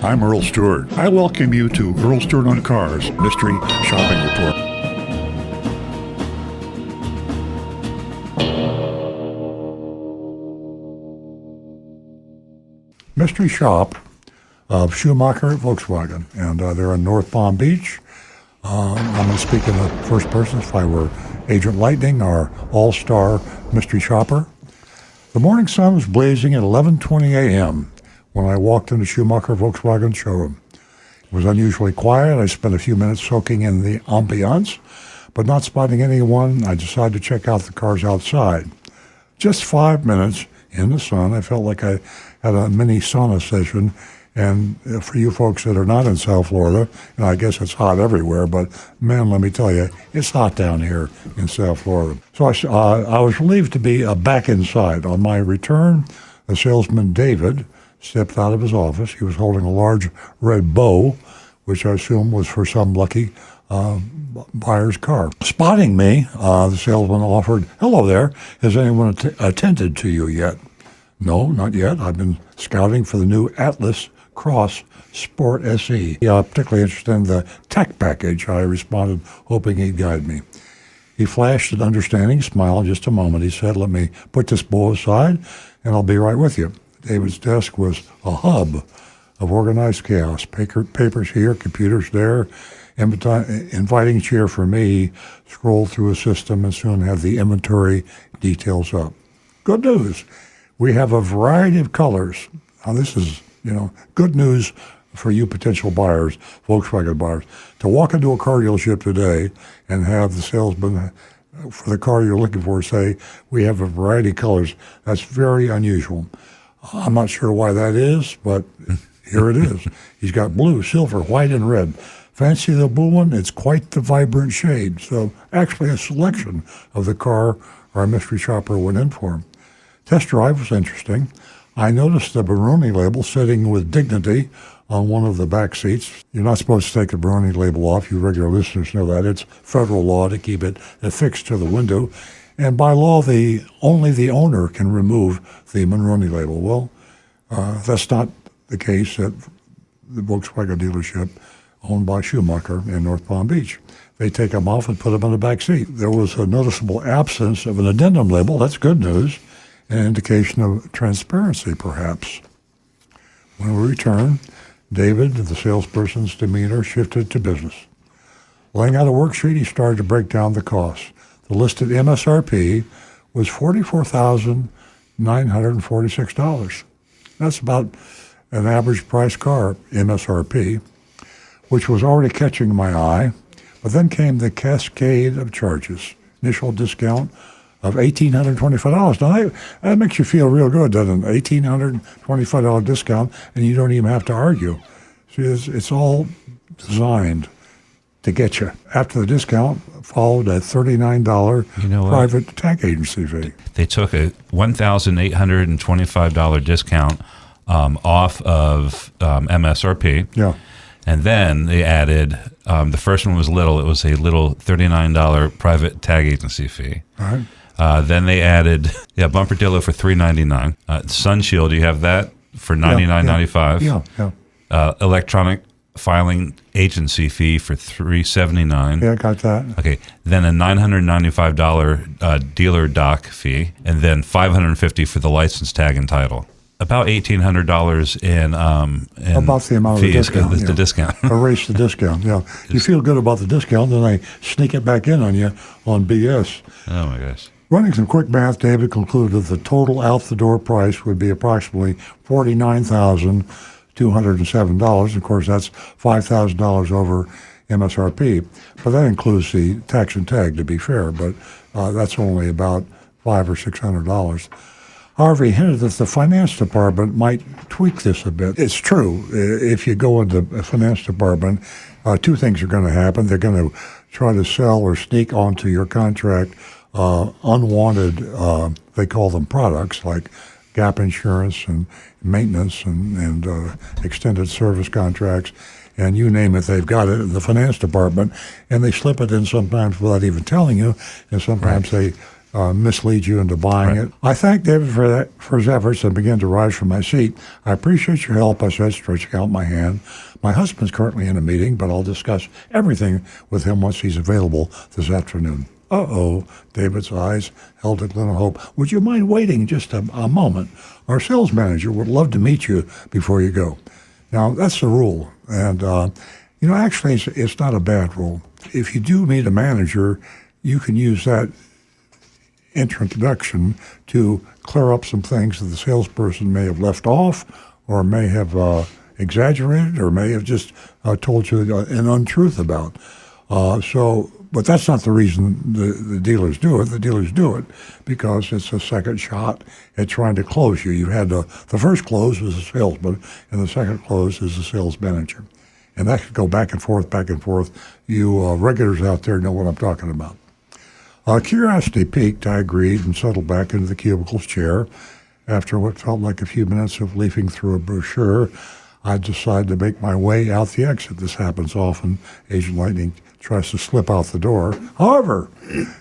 I'm Earl Stewart. I welcome you to Earl Stewart on Cars Mystery Shopping Report. Mystery Shop of Shumacher at Volkswagen, and they're in North Palm Beach. I'm going to speak in the first person if I were Agent Lightning, our all-star mystery shopper. The morning sun was blazing at 11:20 a.m. when I walked into Shumacher Volkswagen showroom. It was unusually quiet. I spent a few minutes soaking in the ambiance, but not spotting anyone, I decided to check out the cars outside. Just 5 minutes in the sun, I felt like I had a mini sauna session. And for you folks that are not in South Florida, and I guess it's hot everywhere, but man, let me tell you, it's hot down here in South Florida. So I was relieved to be back inside. On my return, the salesman, David, stepped out of his office. He was holding a large red bow, which I assume was for some lucky buyer's car. Spotting me, the salesman offered, "Hello there, has anyone attended to you yet?" "No, not yet. I've been scouting for the new Atlas Cross Sport SE. Particularly interested in the tech package," I responded, hoping he'd guide me. He flashed an understanding smile in just a moment. He said, "Let me put this bow aside, and I'll be right with you." David's desk was a hub of organized chaos. Papers here, computers there, inviting chair for me, scrolled through a system and soon had the inventory details up. Good news. We have a variety of colors. Now this is, good news for you potential buyers, Volkswagen buyers. To walk into a car dealership today and have the salesman for the car you're looking for say, "We have a variety of colors," that's very unusual. I'm not sure why that is, but here it is. He's got blue, silver, white, and red. Fancy the blue one? It's quite the vibrant shade. So actually a selection of the car our mystery shopper went in for. Test drive was interesting. I noticed the Baroni label sitting with dignity on one of the back seats. You're not supposed to take the Baroni label off. You regular listeners know that. It's federal law to keep it affixed to the window. And by law, only the owner can remove the Baroni label. Well, that's not the case at the Volkswagen dealership owned by Shumacher in North Palm Beach. They take them off and put them in the back seat. There was a noticeable absence of an addendum label. That's good news. An indication of transparency, perhaps. When we returned, David, the salesperson's demeanor shifted to business. Laying out a worksheet, he started to break down the costs. The listed MSRP was $44,946. That's about an average price car, MSRP, which was already catching my eye. But then came the cascade of charges. Initial discount of $1,825. Now, that makes you feel real good, doesn't it? $1,825 discount, and you don't even have to argue. See, it's all designed to get you. After the discount, followed a $39 private tag agency fee. They took a $1,825 discount off of MSRP. Yeah. And then they added, the first one was little. It was a little $39 private tag agency fee. All right. Then they added bumper dealer for $399. Sunshield, you have that for $99.95. Yeah. Electronic filing agency fee for $379. Yeah, I got that. Okay. Then a $995 dealer doc fee, and then $550 for the license tag and title. About $1,800 in about the amount fees, of the discount. The discount. Erase the discount. Yeah, you feel good about the discount, then they sneak it back in on you on BS. Oh my gosh. Running some quick math, David concluded that the total out-the-door price would be approximately $49,207. Of course, that's $5,000 over MSRP, but that includes the tax and tag, to be fair. But that's only about $500 or $600. However, he hinted that the finance department might tweak this a bit. It's true. If you go into the finance department, two things are going to happen. They're going to try to sell or sneak onto your contract unwanted, they call them products, like gap insurance and maintenance and extended service contracts. And you name it, they've got it in the finance department, and they slip it in sometimes without even telling you, and sometimes they mislead you into buying Right. it. I thank David for his efforts and began to rise from my seat. I appreciate your help, I said, stretching out my hand. My husband's currently in a meeting, but I'll discuss everything with him once he's available this afternoon. Uh-oh, David's eyes held a glint of hope. Would you mind waiting just a moment? Our sales manager would love to meet you before you go. Now, that's the rule. And, actually, it's not a bad rule. If you do meet a manager, you can use that introduction to clear up some things that the salesperson may have left off or may have exaggerated or may have just told you an untruth about. But that's not the reason the dealers do it. The dealers do it because it's a second shot at trying to close you. You had the first close was a salesman, and the second close is a sales manager. And that could go back and forth, back and forth. You regulars out there know what I'm talking about. Curiosity piqued, I agreed, and settled back into the cubicle's chair. After what felt like a few minutes of leafing through a brochure, I decided to make my way out the exit. This happens often. Agent Lightning tries to slip out the door. However,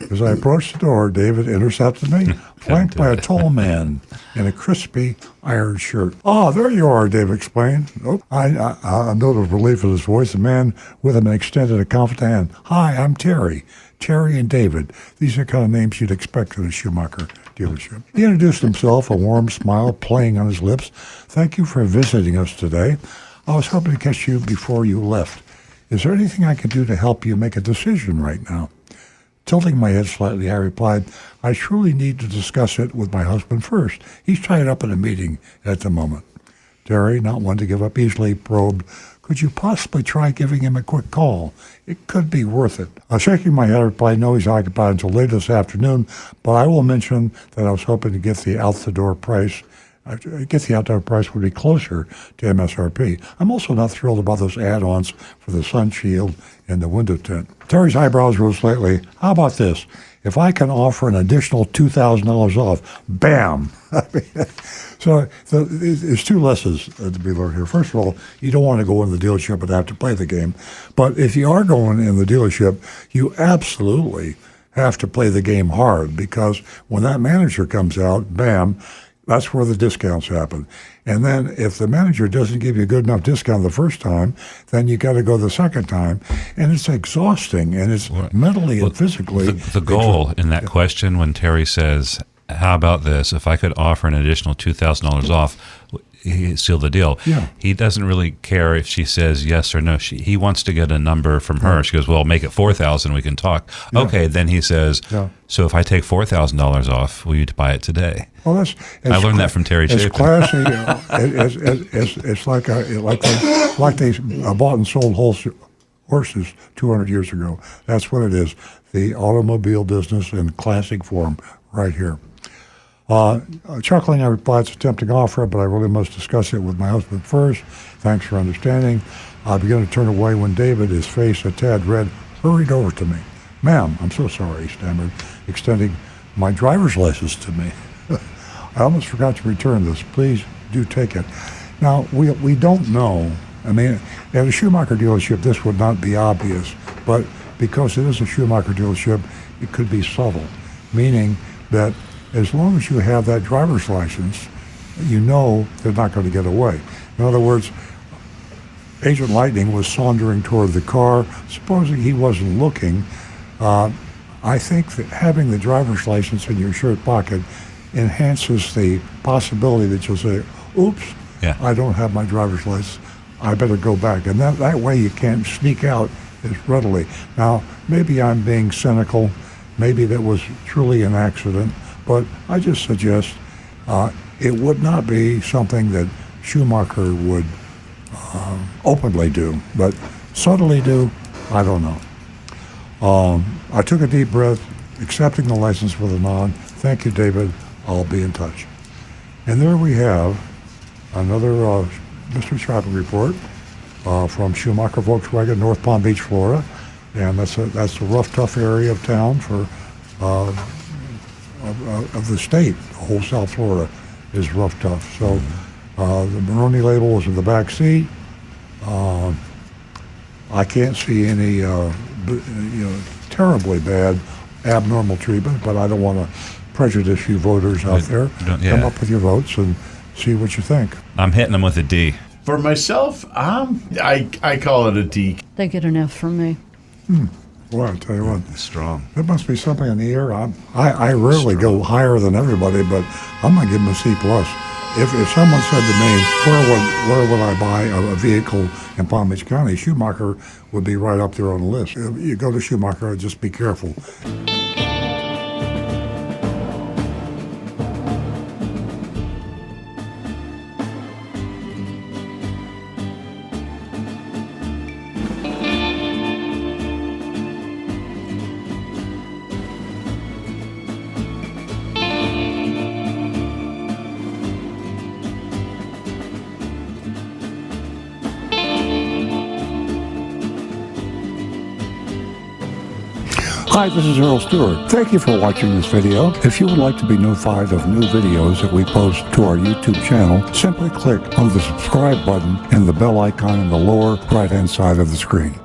as I approached the door, David intercepted me, flanked by a tall man in a crispy iron shirt. "Ah, there you are," Dave explained. Oh, a note of relief in his voice. The man with him extended a confident hand. "Hi, I'm Terry. Terry and David." These are the kind of names you'd expect in a Shumacher dealership. He introduced himself, a warm smile playing on his lips. "Thank you for visiting us today. I was hoping to catch you before you left. Is there anything I can do to help you make a decision right now?" Tilting my head slightly, I replied, "I truly need to discuss it with my husband first. He's tied up in a meeting at the moment." Terry, not one to give up easily, probed, "Could you possibly try giving him a quick call? It could be worth it." Shaking my head, I replied, "No, he's occupied until later this afternoon, but I will mention that I was hoping to get the out-the-door price. The outdoor price would be closer to MSRP. I'm also not thrilled about those add-ons for the sun shield and the window tint." Terry's eyebrows rose slightly. "How about this? If I can offer an additional $2,000 off, bam!" So there's two lessons to be learned here. First of all, you don't want to go in the dealership and have to play the game. But if you are going in the dealership, you absolutely have to play the game hard, because when that manager comes out, bam, that's where the discounts happen. And then if the manager doesn't give you a good enough discount the first time, then you got to go the second time. And it's exhausting, and it's mentally and physically. The goal in that question, when Terry says, "How about this? If I could offer an additional $2,000 off, he seal the deal." Yeah. He doesn't really care if she says yes or no. He wants to get a number from her. She goes, "Well, make it $4,000. We can talk." Yeah. Okay. Then he says, "So if I take $4,000 off, will you buy it today?" Well, I learned that from Terry It's Chapin. classy. It's like they bought and sold horses 200 years ago. That's what it is. The automobile business in classic form, right here. Chuckling, I replied, "It's a tempting offer, but I really must discuss it with my husband first. Thanks for understanding." I began to turn away when David, his face a tad red, hurried over to me. "Ma'am, I'm so sorry," he stammered, extending my driver's license to me. "I almost forgot to return this. Please do take it." Now, we don't know. I mean, at a Shumacher dealership, this would not be obvious, but because it is a Shumacher dealership, it could be subtle, meaning that as long as you have that driver's license, you know they're not going to get away. In other words, Agent Lightning was sauntering toward the car. Supposing he wasn't looking, I think that having the driver's license in your shirt pocket enhances the possibility that you'll say, "Oops, I don't have my driver's license. I better go back." And that way you can't sneak out as readily. Now, maybe I'm being cynical. Maybe that was truly an accident. But I just suggest it would not be something that Shumacher would openly do, but subtly do, I don't know. I took a deep breath, accepting the license with a nod. "Thank you, David. I'll be in touch." And there we have another Mr. Shopping report from Shumacher Volkswagen, North Palm Beach, Florida. And that's a rough, tough area of town for of the state. The whole South Florida is rough, tough. So the Maroni label was in the back seat. I can't see any terribly bad abnormal treatment, but I don't want to prejudice you voters out there. Come up with your votes and see what you think. I'm hitting them with a D. For myself, I call it a D. They get an F from me. Well, I tell you what, Strong. there must be something in the air. I rarely go higher than everybody, but I'm going to give them a C+. If someone said to me, where would I buy a vehicle in Palm Beach County, Shumacher would be right up there on the list. You go to Shumacher, just be careful. Hi, this is Earl Stewart. Thank you for watching this video. If you would like to be notified of new videos that we post to our YouTube channel, simply click on the subscribe button and the bell icon in the lower right-hand side of the screen.